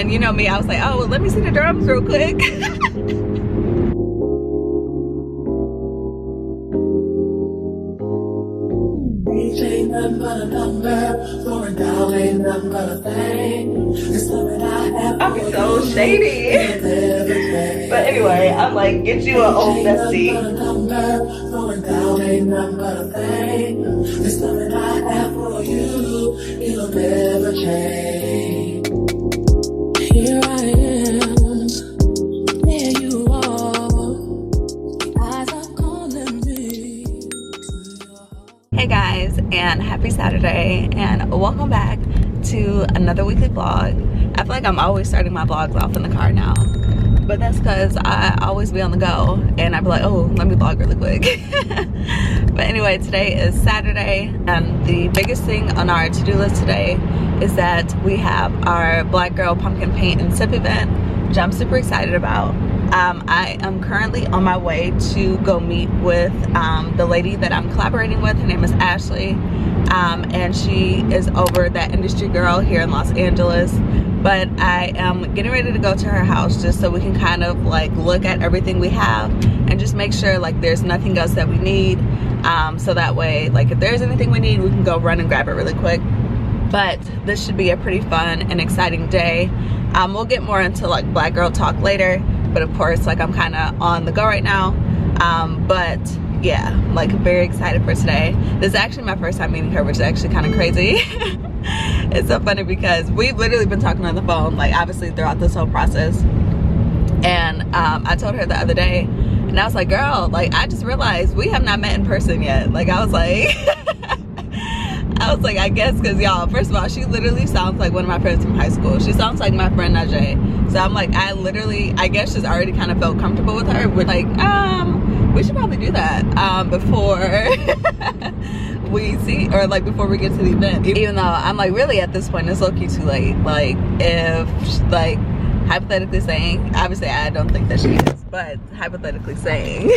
And you know me, I was like, oh, well, let me see the drums real quick. Ain't nothing but a number, going down ain't nothing but a thing. It's something I have. I'm so shady. But anyway, I'm like, get you an old bestie. Going down ain't nothing but a thing. It's something I have for you. It'll never change. Here I am. There you are. Eyes are calling me. Hey guys, and happy Saturday, and welcome back to another weekly vlog. I feel like I'm always starting my vlogs off in the car now, but that's because I always be on the go and I'd be like, oh, let me vlog really quick. But anyway, today is Saturday, and the biggest thing on our to-do list today is that we have our Black Girl Pumpkin Paint and Sip event, which I'm super excited about. I am currently on my way to go meet with the lady that I'm collaborating with. Her name is Ashley, and she is over that Industry Girl here in Los Angeles. But I am getting ready to go to her house just so we can kind of like look at everything we have and just make sure like there's nothing else that we need, so that way like if there's anything we need, we can go run and grab it really quick. But this should be a pretty fun and exciting day. We'll get more into like Black Girl talk later, but of course like I'm kind of on the go right now. But yeah, like very excited for today. This is actually my first time meeting her, which is actually kind of crazy. It's so funny because we've literally been talking on the phone like obviously throughout this whole process. And I told her the other day, and I was like, girl, like I just realized we have not met in person yet. Like I was like I guess because y'all, first of all, she literally sounds like one of my friends from high school. She sounds like my friend Najee. So I'm like, I guess just already kind of felt comfortable with her. We're like, we should probably do that before we see, or like before we get to the event. Even though I'm like, really at this point, it's low-key too late. Like if, like hypothetically saying, obviously I don't think that she is, but hypothetically saying,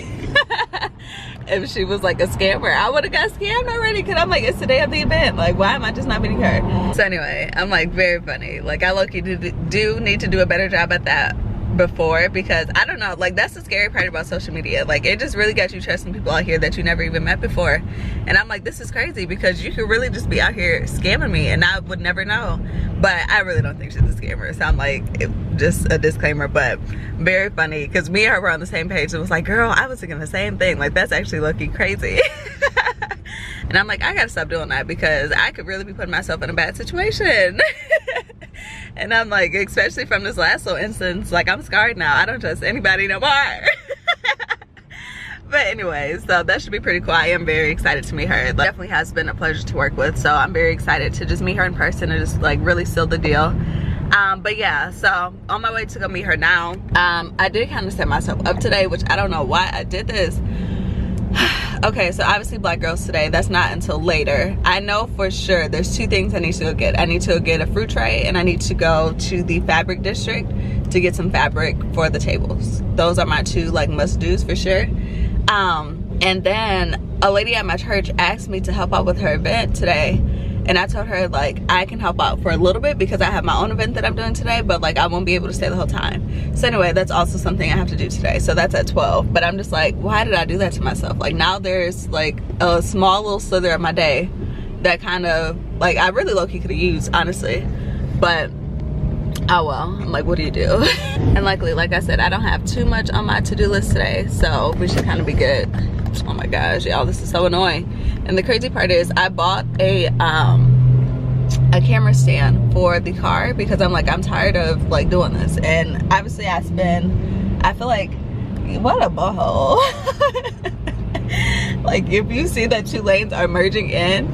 if she was like a scammer, I would have got scammed already, because I'm like, it's the day of the event. Like, why am I just not meeting her? So anyway, I'm like, very funny. Like, I low-key do need to do a better job at that before, because I don't know, like that's the scary part about social media. Like it just really got you trusting people out here that you never even met before. And I'm like, this is crazy, because you could really just be out here scamming me and I would never know. But I really don't think she's a scammer, so I'm like, just a disclaimer. But very funny, because me and her were on the same page. It was like, girl, I was thinking the same thing. Like that's actually low-key crazy. And I'm like, I gotta stop doing that, because I could really be putting myself in a bad situation. And I'm like, especially from this last little instance, like I'm scarred now. I don't trust anybody no more. But anyway, so that should be pretty cool. I am very excited to meet her. It definitely has been a pleasure to work with, so I'm very excited to just meet her in person and just like really seal the deal. But yeah, so on my way to go meet her now. I did kind of set myself up today, which I don't know why I did this. Okay, so obviously Black Girls today, that's not until later. I know for sure there's two things I need to go get. I need to go get a fruit tray, and I need to go to the fabric district to get some fabric for the tables. Those are my two like must-dos for sure. And then a lady at my church asked me to help out with her event today, and I told her like I can help out for a little bit because I have my own event that I'm doing today, but like I won't be able to stay the whole time. So anyway, that's also something I have to do today, so that's at 12. But I'm just like, why did I do that to myself? Like now there's like a small little slither of my day that kind of like I really low-key could have used, honestly. But oh well, I'm like, what do you do? And luckily, like I said, I don't have too much on my to-do list today, so we should kind of be good. Oh my gosh, y'all, this is so annoying. And the crazy part is I bought a camera stand for the car, because I'm like, I'm tired of like doing this. And obviously I feel like, what a butthole. Like if you see that two lanes are merging in,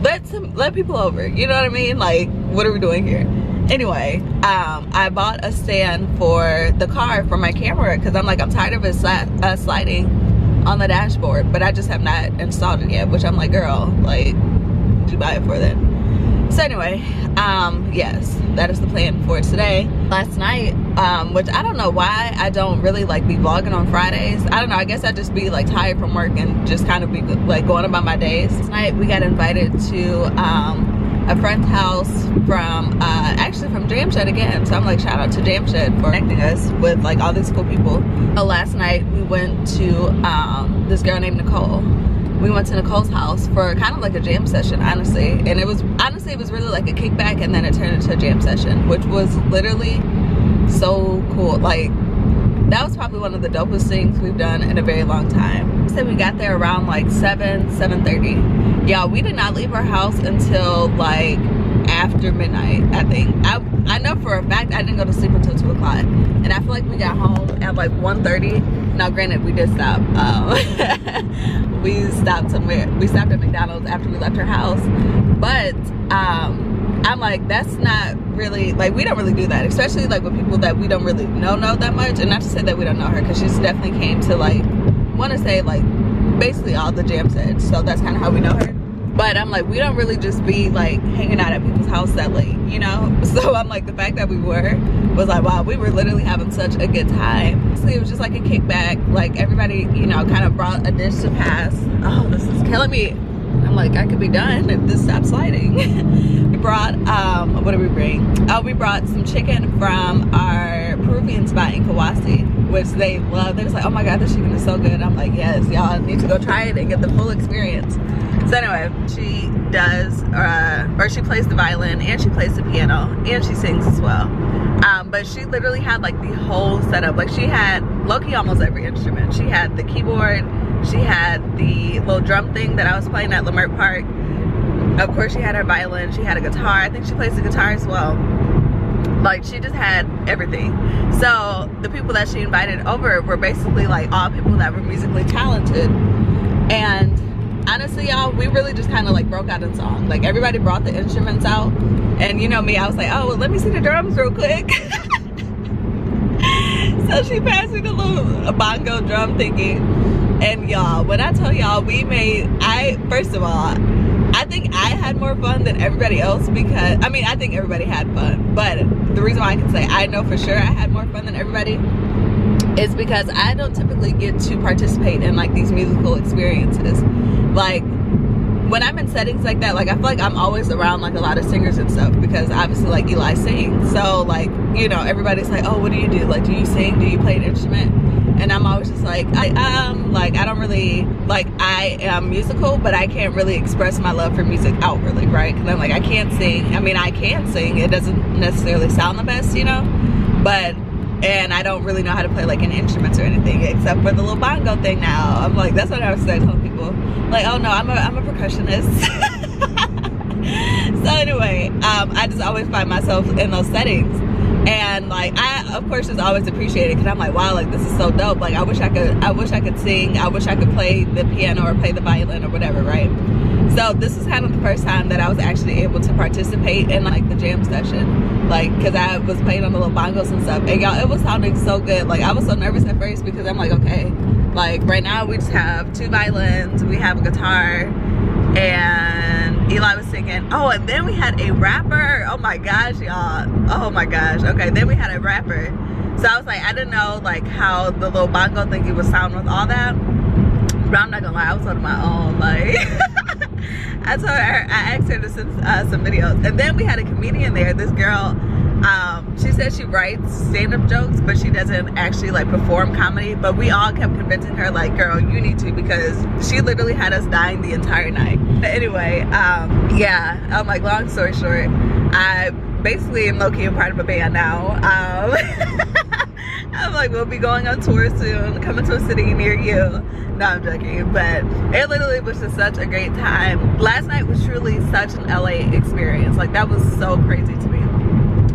let people over, you know what I mean? Like what are we doing here? Anyway, I bought a stand for the car for my camera, because I'm like, I'm tired of it sliding on the dashboard, but I just have not installed it yet, which I'm like, girl, like, what you buy it for then? So anyway, yes, that is the plan for today. Last night, which I don't know why I don't really like be vlogging on Fridays. I don't know, I guess I just be like tired from work and just kind of be like going about my days. Last night we got invited to a friend's house from actually from Jam Shed again. So I'm like, shout out to Jam Shed for connecting us with like all these cool people. Last night we went to this girl named Nicole. We went to Nicole's house for kind of like a jam session, honestly. And it was really like a kickback, and then it turned into a jam session, which was literally so cool. Like, that was probably one of the dopest things we've done in a very long time. So we got there around like 7:30. Yeah, we did not leave our house until like after midnight, I think. I know for a fact I didn't go to sleep until 2 o'clock. And I feel like we got home at like 1:30. Now granted, we did stop. We stopped somewhere. We stopped at McDonald's after we left her house. But I'm like, that's not really, like, we don't really do that, especially like with people that we don't really know that much. And not to say that we don't know her, because she's definitely came to like, want to say like basically all the jam sets, so that's kind of how we know her. But I'm like, we don't really just be like hanging out at people's house that late, you know? So I'm like, the fact that we was like, wow, we were literally having such a good time. So it was just like a kickback. Like, everybody, you know, kind of brought a dish to pass. Oh, this is killing me. I'm like, I could be done if this stops sliding. We brought, what did we bring? Oh, we brought some chicken from our Peruvian spot in Kawasi, which they love. They're just like, oh my God, this chicken is so good. I'm like, yes, y'all need to go try it and get the full experience. So anyway, she does, or she plays the violin, and she plays the piano, and she sings as well. But she literally had like the whole setup. Like, she had low-key almost every instrument. She had the keyboard, she had the little drum thing that I was playing at Lamert Park. Of course, she had her violin, she had a guitar. I think she plays the guitar as well. Like, she just had everything. So the people that she invited over were basically like all people that were musically talented. And honestly, y'all, we really just kind of like broke out in song. Like, everybody brought the instruments out, and you know me, I was like, oh, well, let me see the drums real quick. So she passed me the little bongo drum thingy, and y'all, when I tell y'all, first of all, I think I had more fun than everybody else, because I mean, I think everybody had fun, but the reason why I can say I know for sure I had more fun than everybody is because I don't typically get to participate in like these musical experiences. Like, when I'm in settings like that, like, I feel like I'm always around like a lot of singers and stuff, because obviously like Eli sings. So like, you know, everybody's like, oh, what do you do? Like, do you sing? Do you play an instrument? And I'm always just like, I don't really, like, I am musical, but I can't really express my love for music outwardly, right? Because I'm like, I can't sing. I mean, I can sing. It doesn't necessarily sound the best, you know? And I don't really know how to play like an instruments or anything, except for the little bongo thing now. I'm like, that's what I was telling people. Like, oh no, I'm a percussionist. So anyway, I just always find myself in those settings. And like, I of course just always appreciate it, because I'm like, wow, like, this is so dope. Like, I wish I could sing. I wish I could play the piano or play the violin or whatever, right? So this is kind of the first time that I was actually able to participate in like the jam session, like, because I was playing on the little bongos and stuff, and y'all, it was sounding so good. Like, I was so nervous at first, because I'm like, okay, like, right now we just have 2 violins, we have a guitar, and Eli was singing. Oh, and then we had a rapper. Oh my gosh, y'all. Oh my gosh. Okay, then we had a rapper. So I was like, I didn't know like how the little bongo thingy would sound with all that. But I'm not gonna lie, I was on my own. Like, I asked her to send some videos. And then we had a comedian there, this girl. She said she writes stand-up jokes, but she doesn't actually like perform comedy. But we all kept convincing her, like, girl, you need to, because she literally had us dying the entire night. But anyway, yeah, I'm like, long story short, I basically am low-key a part of a band now. I'm like, we'll be going on tour soon, coming to a city near you. No, I'm joking, but it literally was just such a great time. Last night was truly such an LA experience. Like, that was so crazy to me.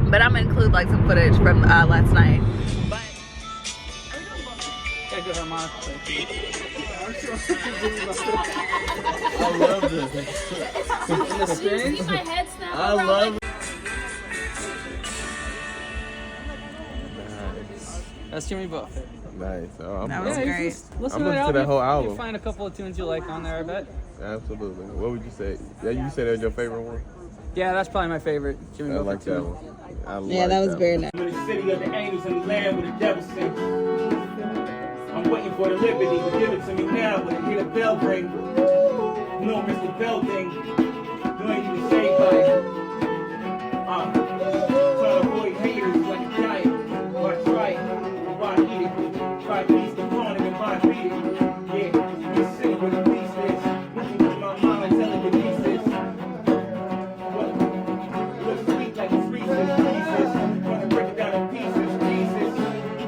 But I'm gonna include like some footage from last night. But I love this. Use my head snap. I love it. That's Jimmy Buffett. Nice. Oh, that was great. Listen I'm listening to that whole album. You find a couple of tunes you like on there, I bet. Absolutely. What would you say? Yeah, you said that was your favorite one? Yeah, that's probably my favorite Jimmy I Buffett like that tune. one. Yeah, that was very nice. I'm in the city of the angels and the land where the devil sings. I'm waiting for the liberty, but give it to me now when I hear the bell ring. No, Mr. Bell thing. You ain't even saved by it. Trying to avoid haters like a diet. Or try it, or why eat it? Try peace, the corner, and why beat it? Yeah, be sitting with the pieces. Moving through my mind, telling the pieces. What? Looks sweet like it's Reese's. Want to break it down in pieces, pieces.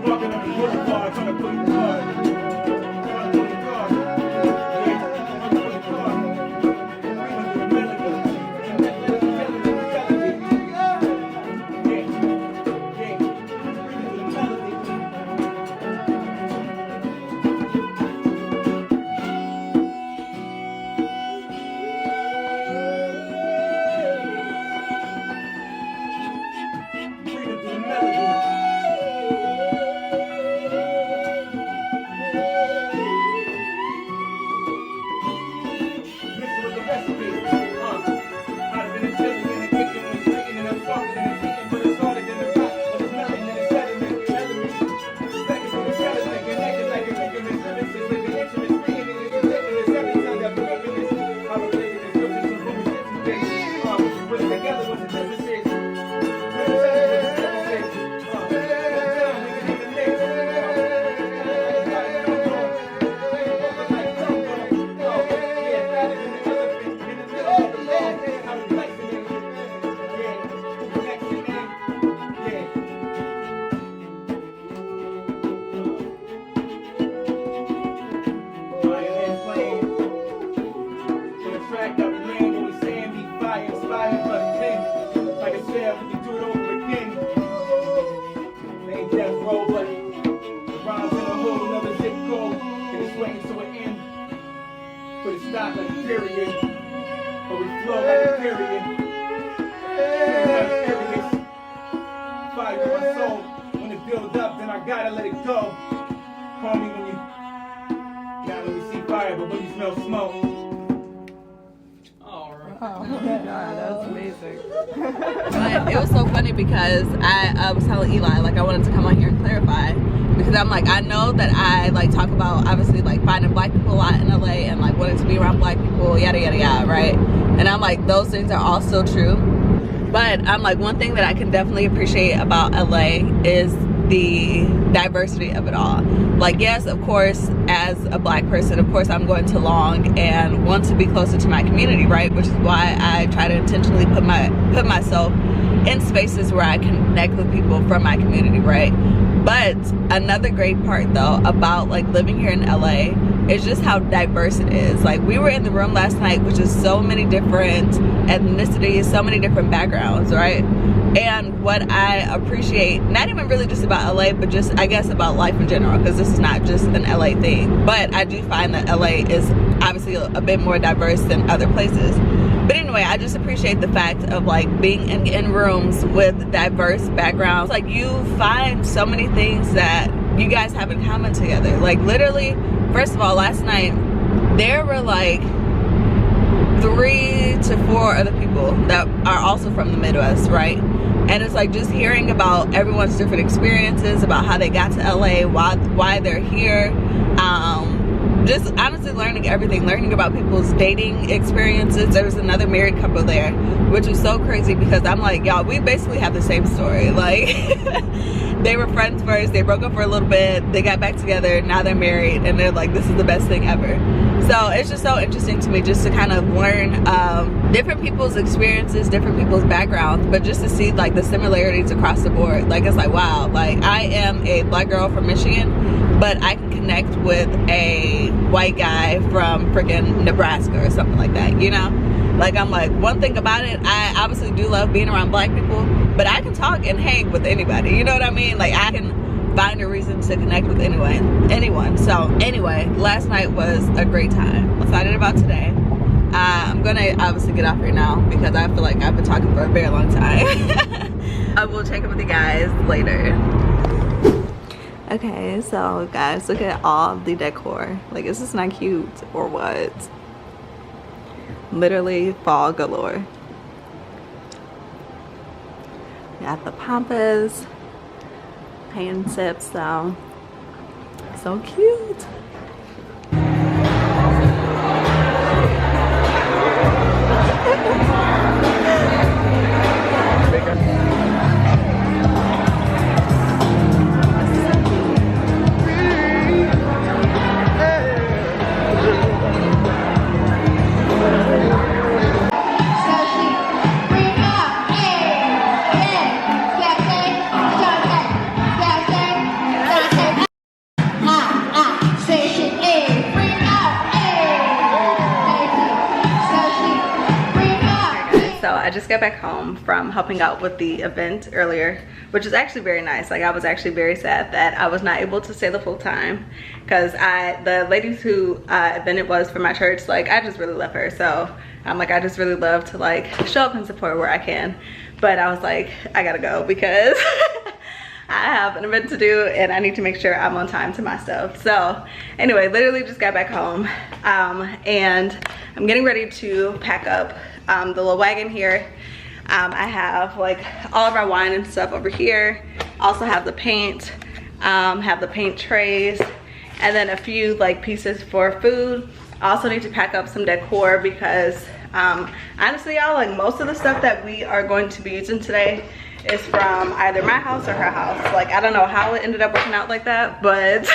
Walking on the boulevard, trying to put it hard. Trying to put it hard. Yeah, trying to put it hard. Breathing through the melody. Stop like a period, but we flow like a period. Fire in my soul. When it builds up, then I gotta let it go. Call me when you not when you see fire, but when you smell smoke. Alright. Oh my god, that's amazing. But it was so funny because I was telling Eli, like, I wanted to come on here and clarify, because I'm like, I know that I like talk about obviously like finding black people a lot in LA and like wanting to be around black people, yada yada yada, right? And I'm like, those things are all still true. But I'm like, one thing that I can definitely appreciate about LA is the diversity of it all. Like, yes, of course, as a black person, of course I'm going to long and want to be closer to my community, right? Which is why I try to intentionally put myself in spaces where I connect with people from my community, right? But another great part though about like living here in LA is just how diverse it is. Like, we were in the room last night, which is so many different ethnicities, so many different backgrounds, right? And what I appreciate, not even really just about LA, but just I guess about life in general, because this is not just an LA thing, but I do find that LA is obviously a bit more diverse than other places. But anyway, I just appreciate the fact of like being in rooms with diverse backgrounds. Like, you find so many things that you guys have in common together. Like, literally, first of all, last night there were like 3 to 4 other people that are also from the Midwest, right? And it's like just hearing about everyone's different experiences, about how they got to LA, why they're here, just honestly learning everything, learning about people's dating experiences. There was another married couple there, which was so crazy because I'm like, y'all, we basically have the same story. Like, they were friends first, they broke up for a little bit, they got back together, now they're married, and they're like, this is the best thing ever. So it's just so interesting to me just to kind of learn different people's experiences, different people's backgrounds, but just to see like the similarities across the board. Like, it's like, wow, like I am a black girl from Michigan, but I can connect with a white guy from freaking Nebraska or something like that, you know? Like, I'm like, one thing about it, I obviously do love being around black people, but I can talk and hang with anybody, you know what I mean? Like, I can find a reason to connect with anyone. So anyway, last night was a great time. I'm excited about today. I'm gonna obviously get off here now because I feel like I've been talking for a very long time. I will check in with you guys later. Okay, so guys, look at all the decor. Like, is this not cute or what? Literally fall galore. Got the pampas, paint tips, so cute. I just got back home from helping out with the event earlier, which is actually very nice. Like, I was actually very sad that I was not able to stay the full time, because the ladies who event was for my church, like, I just really love her. So I'm like, I just really love to like show up and support where I can. But I was like, I gotta go because I have an event to do and I need to make sure I'm on time to my stuff. So anyway, literally just got back home, and I'm getting ready to pack up the little wagon here. I have like all of our wine and stuff over here. Also have the paint, have the paint trays, and then a few like pieces for food. I also need to pack up some decor because honestly, y'all, like most of the stuff that we are going to be using today is from either my house or her house. Like, I don't know how it ended up working out like that, but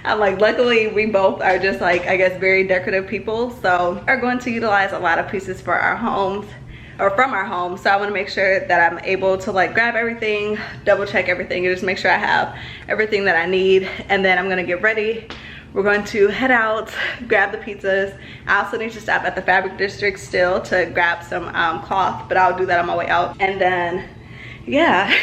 I'm like, luckily we both are just like, I guess, very decorative people, so are going to utilize a lot of pieces for our homes, or from our home. So I want to make sure that I'm able to like grab everything, double check everything, and just make sure I have everything that I need. And then I'm gonna get ready. We're going to head out, grab the pizzas. I also need to stop at the fabric district still to grab some cloth, but I'll do that on my way out. And then, yeah,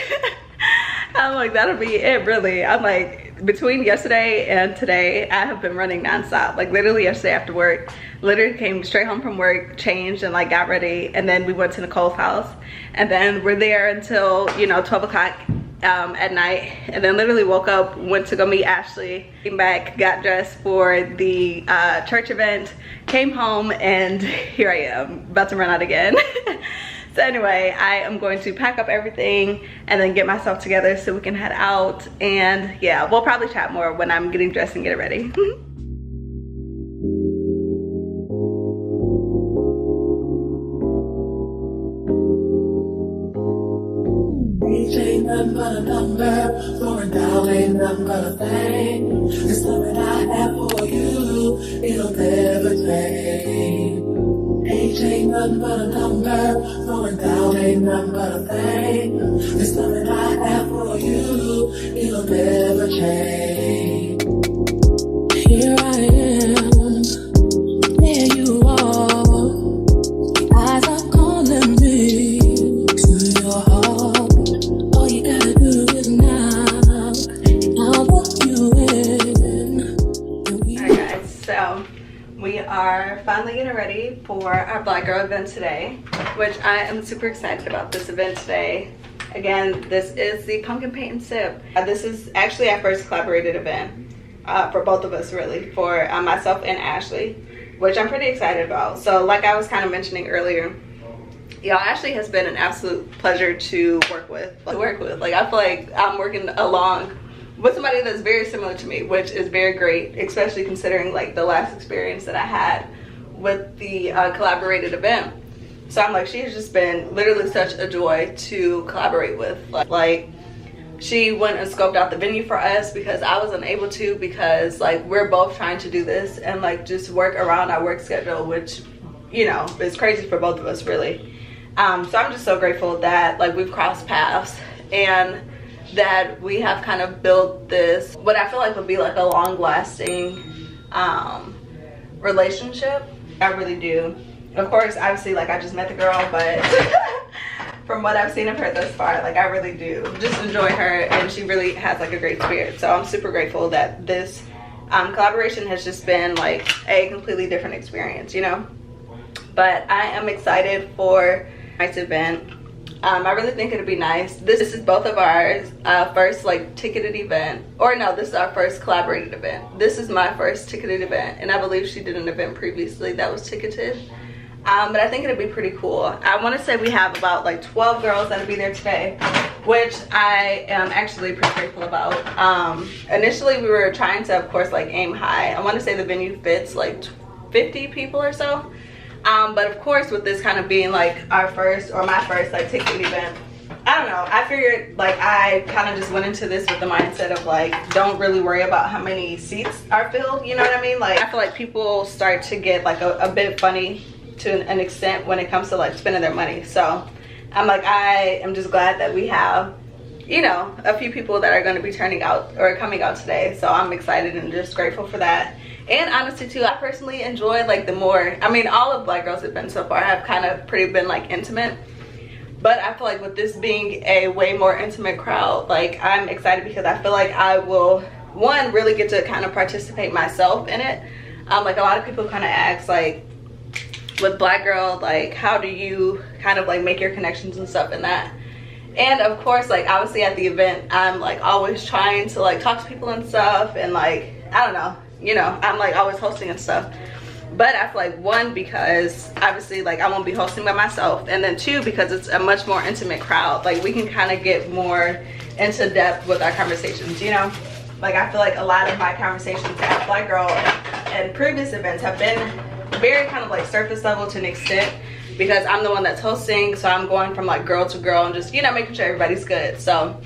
I'm like, that'll be it really. I'm like, between yesterday and today, I have been running nonstop. Like literally yesterday after work, literally came straight home from work, changed and like got ready. And then we went to Nicole's house. And then we're there until, you know, 12 o'clock. At night, and then literally woke up, went to go meet Ashley, came back, got dressed for the church event, came home, and here I am about to run out again. So anyway, I am going to pack up everything and then get myself together so we can head out. And yeah, we'll probably chat more when I'm getting dressed and get ready. Ain't nothing but a number, throwing down ain't nothing but a thing. It's something I have for you, it'll never change. Age ain't nothing but a number, throwing down ain't nothing but a thing. It's something I have for you, it'll never change. Here I am, there you are, your eyes are calling me to your heart. So we are finally getting ready for our Black Girl event today, which I am super excited about this event today. Again, this is the Pumpkin Paint and Sip. This is actually our first collaborated event for both of us, really, for myself and Ashley, which I'm pretty excited about. So like I was kind of mentioning earlier, y'all, Ashley has been an absolute pleasure to work with. Like, I feel like I'm working along with somebody that's very similar to me, which is very great, especially considering like the last experience that I had with the collaborated event. So I'm like, she's just been literally such a joy to collaborate with. Like she went and scoped out the venue for us because I was unable to, because like we're both trying to do this and like just work around our work schedule, which, you know, is crazy for both of us really. So I'm just so grateful that like we've crossed paths and that we have kind of built this, what I feel like would be like a long-lasting relationship. I really do. Of course, obviously, like I just met the girl, but from what I've seen of her thus far, like I really do just enjoy her, and she really has like a great spirit. So I'm super grateful that this collaboration has just been like a completely different experience, you know. But I am excited for tonight's event. I really think it'd be nice. This is both of our first like ticketed event, or no, this is our first collaborated event. This is my first ticketed event, and I believe she did an event previously that was ticketed. But I think it'd be pretty cool. I want to say we have about like 12 girls that'll be there today, which I am actually pretty grateful about. Initially we were trying to, of course, like aim high. I want to say the venue fits like 50 people or so. But of course, with this kind of being like our first, or my first like ticketed event, I don't know, I figured like I kind of just went into this with the mindset of like, don't really worry about how many seats are filled, you know what I mean? Like I feel like people start to get like a bit funny to an extent when it comes to like spending their money. So I'm like, I am just glad that we have, you know, a few people that are going to be turning out or coming out today. So I'm excited and just grateful for that. And honestly too, I personally enjoyed like the more, I mean all of Black Girls events so far have kind of pretty been like intimate, but I feel like with this being a way more intimate crowd, like I'm excited because I feel like I will, one, really get to kind of participate myself in it. Like a lot of people kind of ask like with Black Girl, like how do you kind of like make your connections and stuff in that. And of course, like obviously at the event, I'm like always trying to like talk to people and stuff, and like, I don't know, you know, I'm like always hosting and stuff. But I feel like one, because obviously like I won't be hosting by myself, and then two, because it's a much more intimate crowd, like we can kind of get more into depth with our conversations, you know. Like I feel like a lot of my conversations at Black Girl and previous events have been very kind of like surface level to an extent, because I'm the one that's hosting, so I'm going from like girl to girl and just, you know, making sure everybody's good. So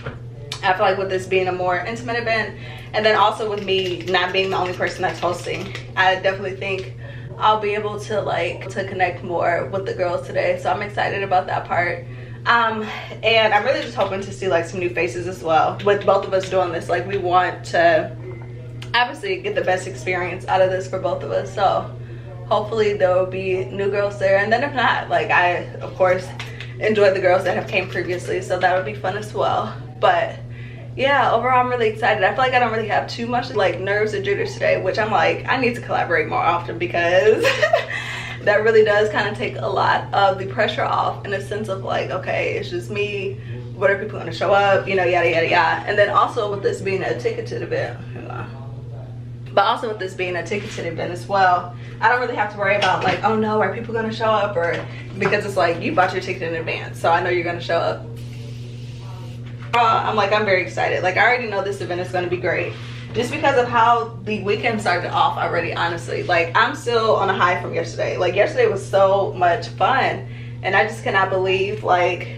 I feel like with this being a more intimate event, and then also with me not being the only person that's hosting, I definitely think I'll be able to like to connect more with the girls today. So I'm excited about that part. And I'm really just hoping to see like some new faces as well. With both of us doing this, like we want to obviously get the best experience out of this for both of us. So hopefully there will be new girls there, and then if not, like I of course enjoyed the girls that have came previously, so that would be fun as well. But yeah, overall I'm really excited. I feel like I don't really have too much like nerves or jitters today, which I'm like, I need to collaborate more often, because that really does kind of take a lot of the pressure off, in a sense of like, okay, it's just me, what are people gonna show up, you know, yada yada yada. And then also with this being a ticketed event, but also with this being a ticketed event as well, I don't really have to worry about like, oh no, are people gonna show up, or because it's like you bought your ticket in advance, so I know you're gonna show up. I'm like, I'm very excited. Like I already know this event is gonna be great, just because of how the weekend started off already, honestly. Like I'm still on a high from yesterday. Like yesterday was so much fun, and I just cannot believe, like,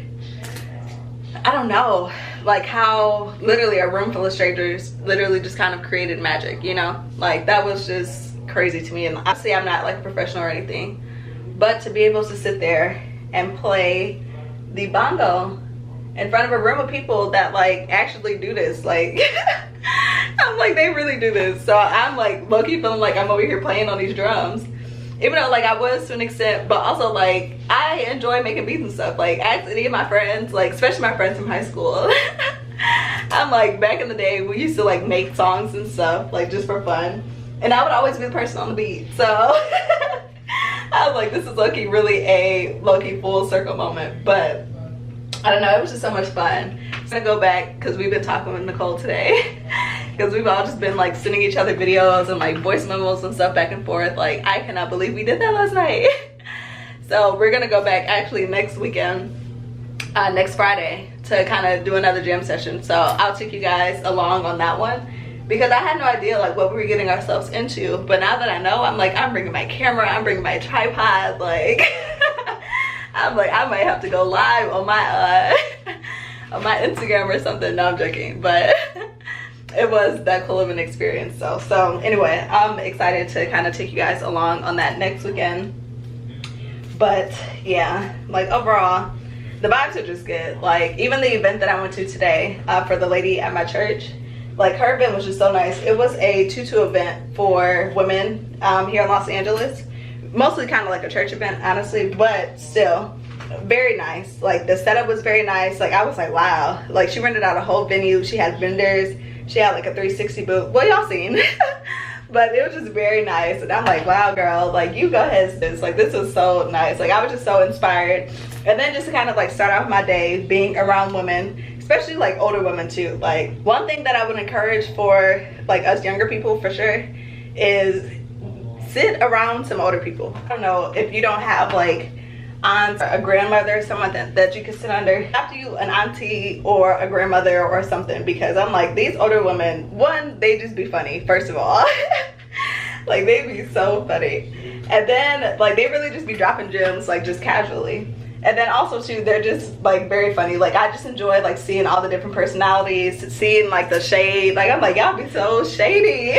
I don't know, like how literally a room full of strangers literally just kind of created magic, you know. Like that was just crazy to me. And obviously I'm not like a professional or anything, but to be able to sit there and play the bongo in front of a room of people that like actually do this, like I'm like, they really do this. So I'm like low-key feeling like I'm over here playing on these drums, even though like I was to an extent, but also like I enjoy making beats and stuff. Like ask any of my friends, like especially my friends from high school. I'm like, back in the day we used to like make songs and stuff like just for fun, and I would always be the person on the beat. So I was like, this is low-key really a low-key full circle moment. But I don't know, it was just so much fun. I'm gonna go back because we've been talking with Nicole today, because we've all just been like sending each other videos and like voice memos and stuff back and forth. Like I cannot believe we did that last night. So we're gonna go back actually next weekend, next Friday, to kind of do another jam session. So I'll take you guys along on that one, because I had no idea like what we were getting ourselves into. But now that I know, I'm like, I'm bringing my camera, I'm bringing my tripod, like I'm like, I might have to go live on my on my Instagram or something. No, I'm joking, but it was that cool of an experience. So anyway, I'm excited to kind of take you guys along on that next weekend. But yeah, like overall the vibes are just good. Like even the event that I went to today for the lady at my church, like her event was just so nice. It was a tutu event for women here in Los Angeles, mostly kind of like a church event, honestly, but still very nice. Like the setup was very nice. Like I was like, wow. Like she rented out a whole venue. She had vendors, she had like a 360 booth. Well, y'all seen. But it was just very nice, and I'm like, wow girl, like you go ahead, sis. Like this was so nice. Like I was just so inspired. And then just to kind of like start off my day being around women, especially like older women too. Like one thing that I would encourage for like us younger people for sure is sit around some older people. I don't know if you don't have like aunt or a grandmother, someone that you can sit under, after you an auntie or a grandmother or something, because I'm like, these older women, one, they just be funny, first of all. Like they be so funny, and then like they really just be dropping gems like just casually. And then also too, they're just like very funny. Like I just enjoy like seeing all the different personalities, seeing like the shade. Like I'm like, y'all be so shady.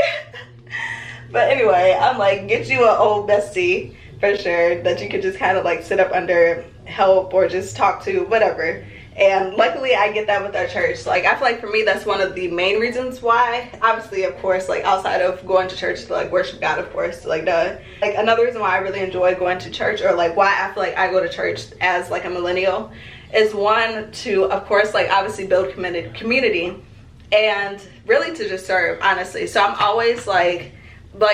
But anyway, I'm like, get you an old bestie for sure that you could just kind of like sit up under, help, or just talk to, whatever. And luckily I get that with our church. Like, I feel like for me that's one of the main reasons why. Obviously, of course, like outside of going to church to like worship God, of course, like duh. Like another reason why I really enjoy going to church, or like why I feel like I go to church as like a millennial, is one, to of course like obviously build community, and really to just serve, honestly. So I'm always like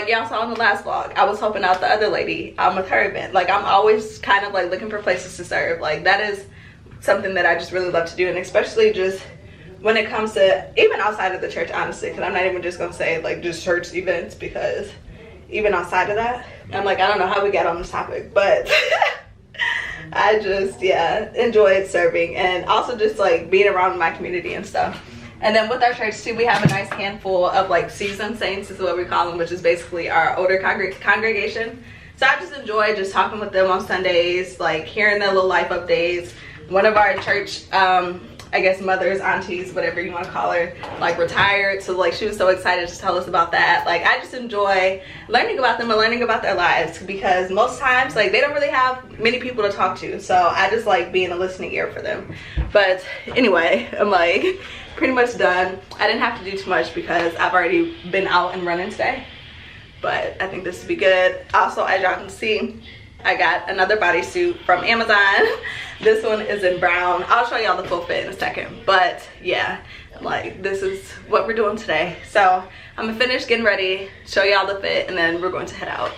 y'all saw in the last vlog, I was helping out the other lady with her event. Like, I'm always kind of like looking for places to serve. Like, that is something that I just really love to do, and especially just when it comes to even outside of the church, honestly, because I'm not even just gonna say like just church events, because even outside of that, I'm like, I don't know how we got on this topic, but I just, yeah, enjoyed serving, and also just like being around my community and stuff. And then with our church too, we have a nice handful of like seasoned saints is what we call them, which is basically our older congregation. So I just enjoy just talking with them on Sundays, like hearing their little life updates. One of our church, I guess mothers, aunties, whatever you want to call her, like retired. So like she was so excited to tell us about that. Like, I just enjoy learning about them and learning about their lives, because most times like they don't really have many people to talk to. So I just like being a listening ear for them. But anyway, I'm like pretty much done. I didn't have to do too much because I've already been out and running today. But I think this will be good. Also, as y'all can see, I got another bodysuit from Amazon. This one is in brown. I'll show y'all the full fit in a second. But yeah, like this is what we're doing today. So I'm gonna finish getting ready, show y'all the fit, and then we're going to head out.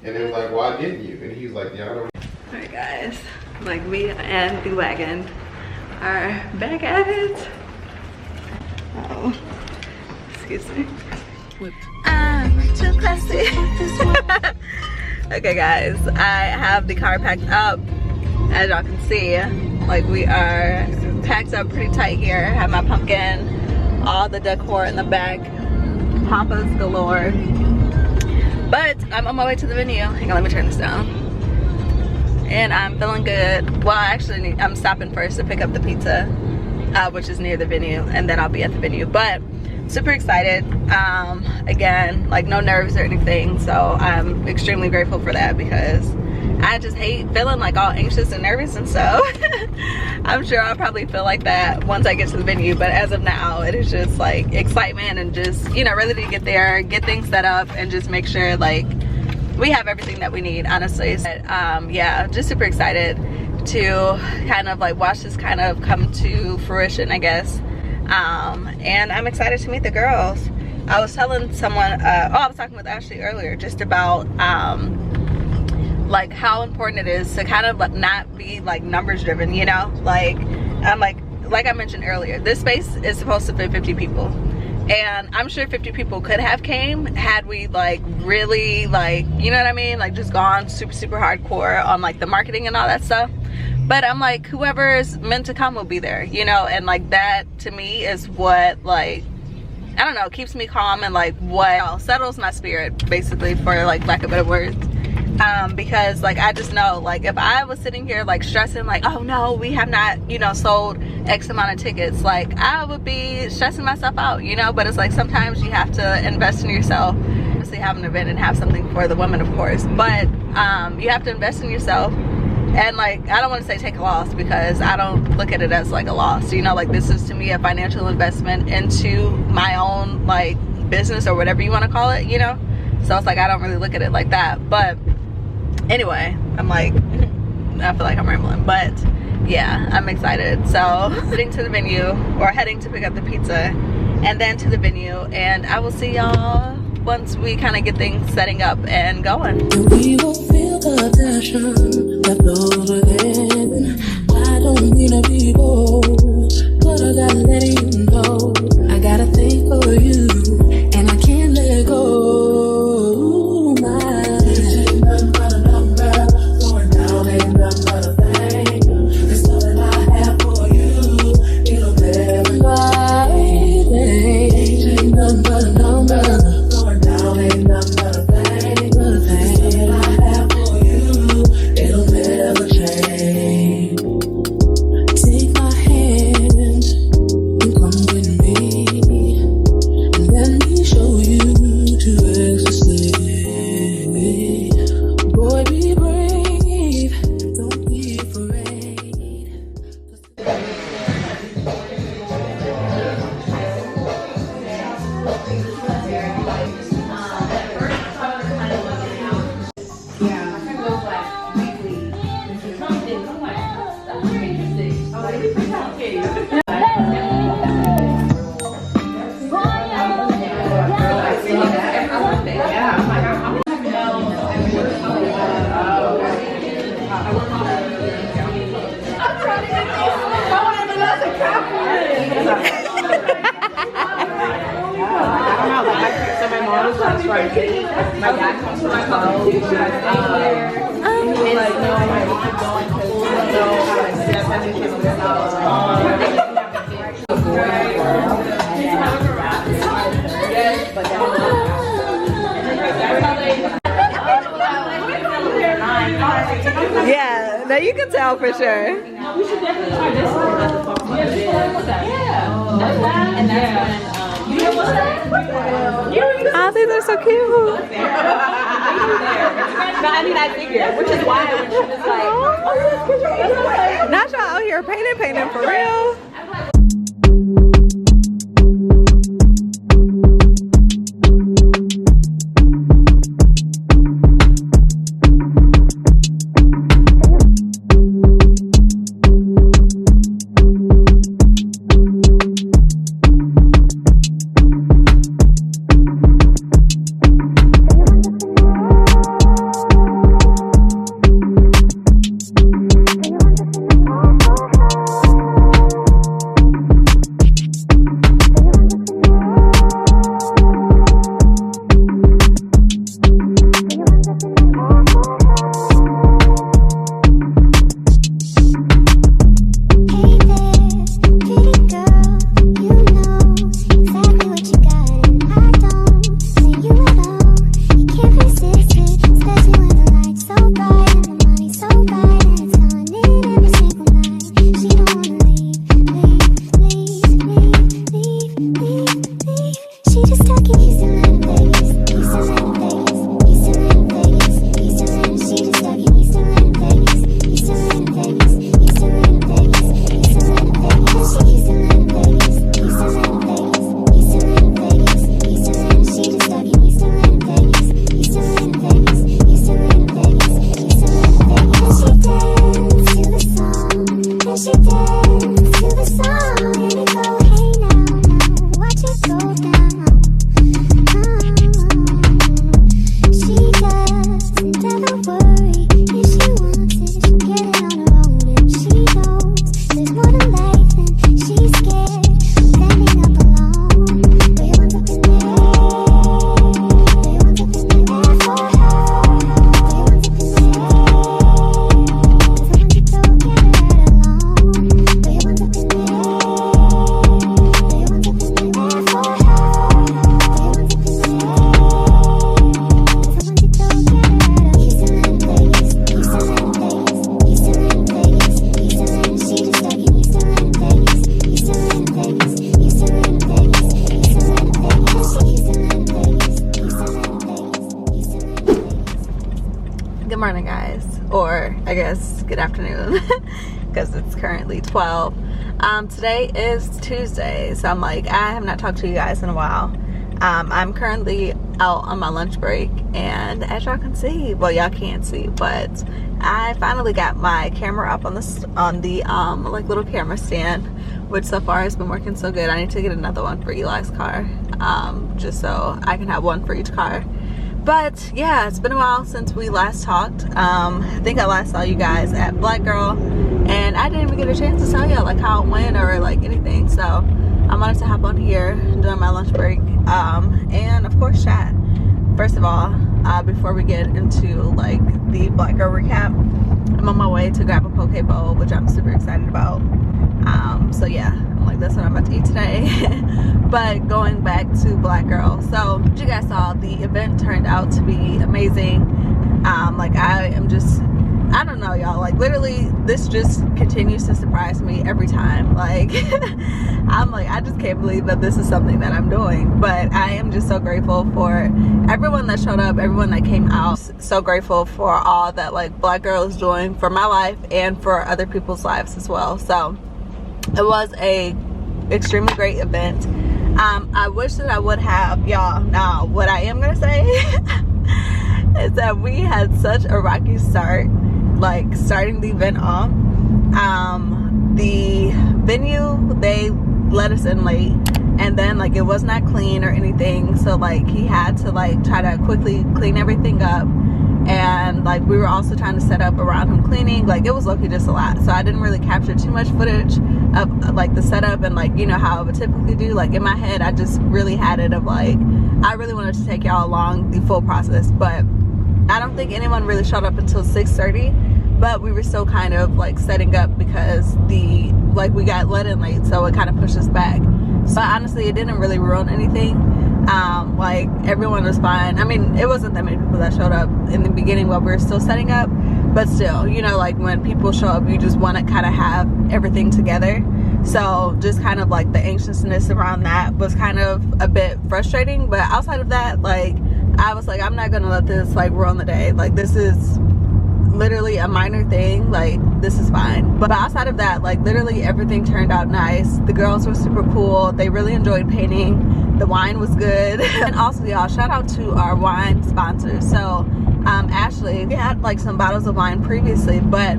And it was like, why didn't you? And he was like, yeah, I don't. Alright guys, like me and the wagon are back at it. Oh, excuse me. I'm too classy. Okay guys, I have the car packed up. As y'all can see, like we are packed up pretty tight here. Have my pumpkin, all the decor in the back, pampas galore. But I'm on my way to the venue. Hang on, let me turn this down. And I'm feeling good. Well, actually, I'm stopping first to pick up the pizza, which is near the venue, and then I'll be at the venue. But super excited. Again, like no nerves or anything, so I'm extremely grateful for that, because I just hate feeling like all anxious and nervous, and so I'm sure I'll probably feel like that once I get to the venue. But as of now, it is just like excitement and just, you know, ready to get there, get things set up, and just make sure like we have everything that we need, honestly. But, yeah, just super excited to kind of like watch this kind of come to fruition, I guess. And I'm excited to meet the girls. I was telling someone, I was talking with Ashley earlier just about like how important it is to kind of like not be like numbers driven, you know? Like, I'm like I mentioned earlier, this space is supposed to fit 50 people. And I'm sure 50 people could have came had we like really like, you know what I mean? Like just gone super hardcore on like the marketing and all that stuff. But I'm like, whoever is meant to come will be there, you know? And like that to me is what like, I don't know, keeps me calm, and like what settles my spirit, basically, for like lack of better words. Because like I just know, like if I was sitting here like stressing like, oh no, we have not, you know, sold X amount of tickets, like I would be stressing myself out, you know? But it's like sometimes you have to invest in yourself. Obviously have an event and have something for the women, of course, but you have to invest in yourself. And like, I don't want to say take a loss, because I don't look at it as like a loss, you know? Like this is to me a financial investment into my own like business, or whatever you want to call it, you know? So it's like I don't really look at it like that. But anyway, I'm like, I feel like I'm rambling, but yeah, I'm excited. So heading to the venue, or heading to pick up the pizza, and then to the venue, and I will see y'all once we kind of get things setting up and going. We will feel the passion that flows within. I don't mean to be bold, but I gotta let you know I got a thing for you, and I can't let go. My ain't nothing but a number, going down ain't nothing but a thing. There's something I have for you, it'll never change. Ain't nothing but a number. Ain't nothing but a thing, something I have for you, it'll never change. Take my hand and My dad comes from my college. And he was like, no, I might keep going because I know how to step into yeah, now you can tell for sure. We should definitely try this one. Yeah. And that's when, you know what? Oh, these are so cute. I mean, I figured, which is why when she was like, not y'all out here painting for real. Good morning, guys, or I guess good afternoon because it's currently 12. Today is Tuesday, so I'm like, I have not talked to you guys in a while. I'm currently out on my lunch break, and as y'all can see, well, y'all can't see, but I finally got my camera up on the like little camera stand, which so far has been working so good. I need to get another one for Eli's car, just so I can have one for each car. But yeah, it's been a while since we last talked. I think I last saw you guys at Black Girl, and I didn't even get a chance to tell y'all like how it went or like anything. So I wanted to hop on here during my lunch break, and of course chat. First of all, before we get into like the Black Girl recap, I'm on my way to grab a poke bowl, which I'm super excited about. So yeah, I'm like, that's what I'm about to eat today. But going back to Black Girl, so you guys saw, the event turned out to be amazing. Like I don't know, y'all, like literally this just continues to surprise me every time. Like I'm like, I just can't believe that this is something that I'm doing. But I am just so grateful for everyone that showed up, everyone that came out. So grateful for all that like Black Girl is doing for my life and for other people's lives as well. So it was a extremely great event. I wish that I would have, y'all, now what I am gonna say is that we had such a rocky start, like starting the event off. The venue, they let us in late, and then like it was not clean or anything, so like he had to like try to quickly clean everything up. And like we were also trying to set up around him cleaning. Like it was low-key just a lot, so I didn't really capture too much footage of like the setup and like, you know, how I would typically do. Like in my head I just really had it of like I really wanted to take y'all along the full process, but I don't think anyone really showed up until 6:30. But we were still kind of like setting up because we got let in late, so it kind of pushed us back. So honestly, it didn't really ruin anything. Like everyone was fine. I mean, it wasn't that many people that showed up in the beginning while we were still setting up, but still, you know, like when people show up, you just want to kind of have everything together. So just kind of like the anxiousness around that was kind of a bit frustrating. But outside of that, like I was like, I'm not gonna let this like ruin the day. Like this is literally a minor thing, like this is fine. But outside of that, like literally everything turned out nice. The girls were super cool. They really enjoyed painting. The wine was good. And also, y'all, shout out to our wine sponsors. So Ashley, we had like some bottles of wine previously, but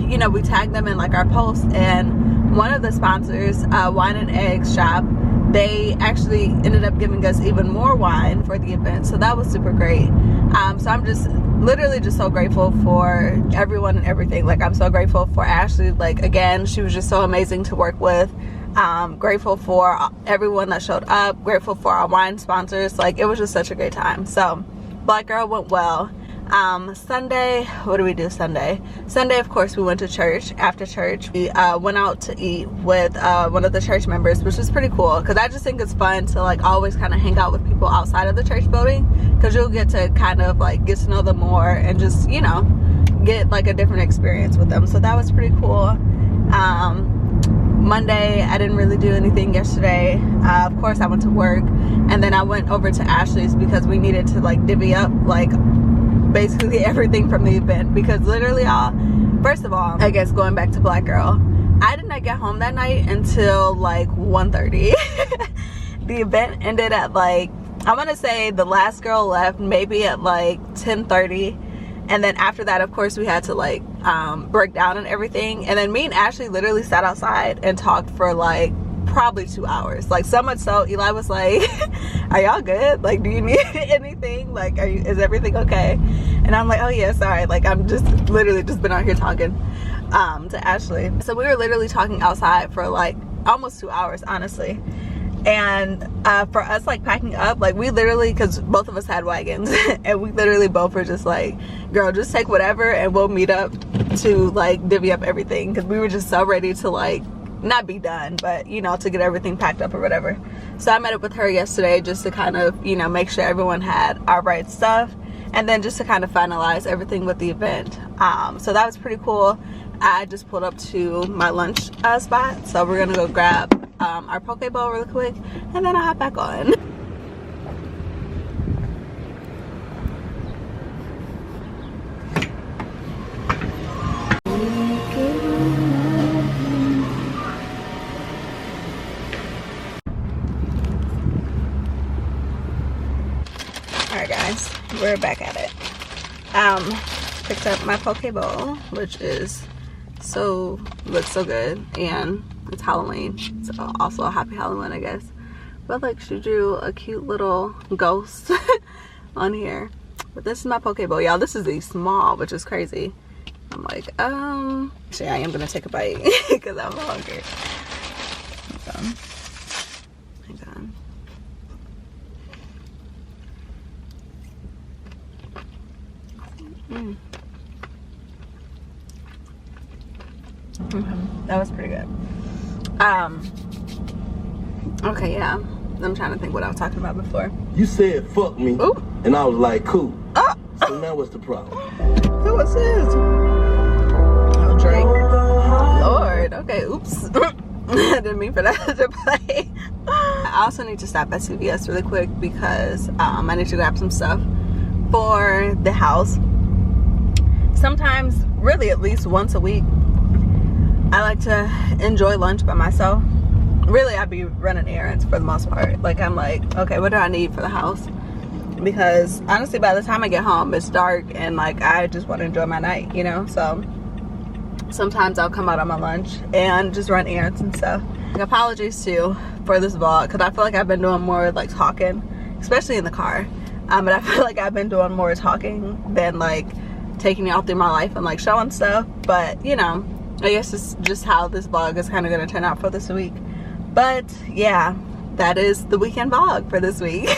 you know, we tagged them in like our posts, and one of the sponsors, Wine and Eggs Shop, they actually ended up giving us even more wine for the event, so that was super great. So I'm just literally just so grateful for everyone and everything. Like I'm so grateful for Ashley. Like again, she was just so amazing to work with. Grateful for everyone that showed up, grateful for our wine sponsors. Like it was just such a great time. So Black Girl went well. Sunday, what do we do Sunday? Sunday, of course, we went to church. After church, we went out to eat with one of the church members, which is pretty cool because I just think it's fun to like always kind of hang out with people outside of the church building, because you'll get to kind of like get to know them more and just, you know, get like a different experience with them. So that was pretty cool. Monday, I didn't really do anything yesterday. Of course, I went to work, and then I went over to Ashley's because we needed to like divvy up like basically everything from the event, because literally first of all, I guess going back to Black Girl, I did not get home that night until like 1:30. The event ended at like, I want to say the last girl left maybe at like 10:30, and then after that, of course, we had to like break down and everything, and then me and Ashley literally sat outside and talked for like probably 2 hours. Like so much so Eli was like, are y'all good? Like, do you need anything? Like, is everything okay? And I'm like, oh yeah, sorry. Like I'm just literally just been out here talking to Ashley. So we were literally talking outside for like almost 2 hours, honestly. And for us like packing up, like we literally, because both of us had wagons, and we literally both were just like, girl, just take whatever and we'll meet up to like divvy up everything, because we were just so ready to like not be done, but you know, to get everything packed up or whatever. So I met up with her yesterday just to kind of, you know, make sure everyone had our right stuff, and then just to kind of finalize everything with the event. So that was pretty cool. I just pulled up to my lunch spot, so we're gonna go grab our poke bowl really quick, and then I'll hop back on. Alright guys, we're back at it. Picked up my poke bowl, which is looks so good, and it's Halloween, so also a happy Halloween, I guess. But like, she drew a cute little ghost on here. But this is my poke bowl, y'all. This is a small, which is crazy. I'm like, actually I am gonna take a bite because I'm hungry. Hang on. That was pretty good. Okay, yeah. I'm trying to think what I was talking about before. You said fuck me. Ooh. And I was like, cool. Oh. So now what's the problem? Who was this? Oh, Drake. Lord. Okay, oops. I didn't mean for that to play. I also need to stop at CVS really quick because I need to grab some stuff for the house. Sometimes, really at least once a week, I like to enjoy lunch by myself. Really, I'd be running errands for the most part. Like, I'm like, okay, what do I need for the house? Because honestly, by the time I get home, it's dark, and like, I just want to enjoy my night, you know? So sometimes I'll come out on my lunch and just run errands and stuff. Like, apologies too for this vlog, because I feel like I've been doing more like talking, especially in the car. But I feel like I've been doing more talking than like taking y'all through my life and like showing stuff. But you know, I guess it's just how this vlog is kind of going to turn out for this week. But yeah, that is the weekend vlog for this week.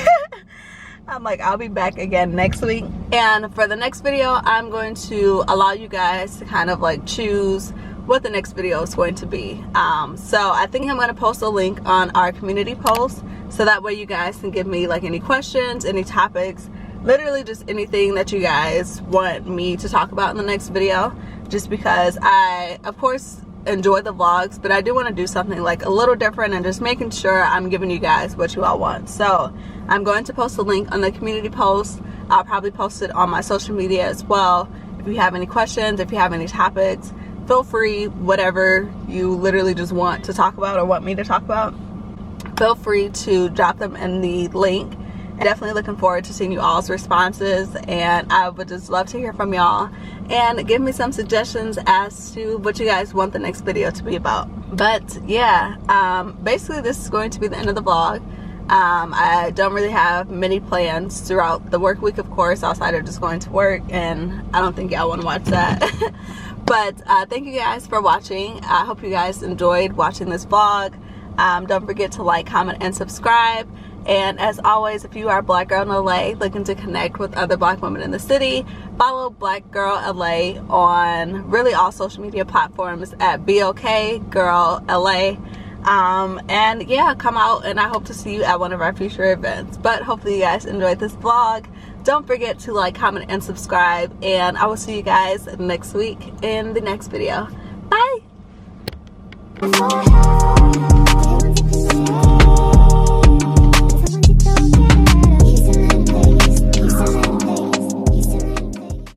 I'm like, I'll be back again next week. And for the next video, I'm going to allow you guys to kind of like choose what the next video is going to be. So I think I'm going to post a link on our community post, so that way you guys can give me like any questions, any topics, literally just anything that you guys want me to talk about in the next video. Just because I, of course, enjoy the vlogs, but I do want to do something like a little different and just making sure I'm giving you guys what you all want. So I'm going to post a link on the community post. I'll probably post it on my social media as well. If you have any questions, if you have any topics, feel free, whatever you literally just want to talk about or want me to talk about, feel free to drop them in the link. Definitely looking forward to seeing you all's responses, and I would just love to hear from y'all and give me some suggestions as to what you guys want the next video to be about. But yeah, basically this is going to be the end of the vlog. I don't really have many plans throughout the work week, of course, outside of just going to work, and I don't think y'all want to watch that. But thank you guys for watching. I hope you guys enjoyed watching this vlog. Don't forget to like, comment, and subscribe. And as always, if you are a Black girl in LA looking to connect with other Black women in the city, follow Black Girl LA on really all social media platforms at BLK Girl LA. And yeah, come out, and I hope to see you at one of our future events. But hopefully you guys enjoyed this vlog. Don't forget to like, comment, and subscribe, and I will see you guys next week in the next video. Bye!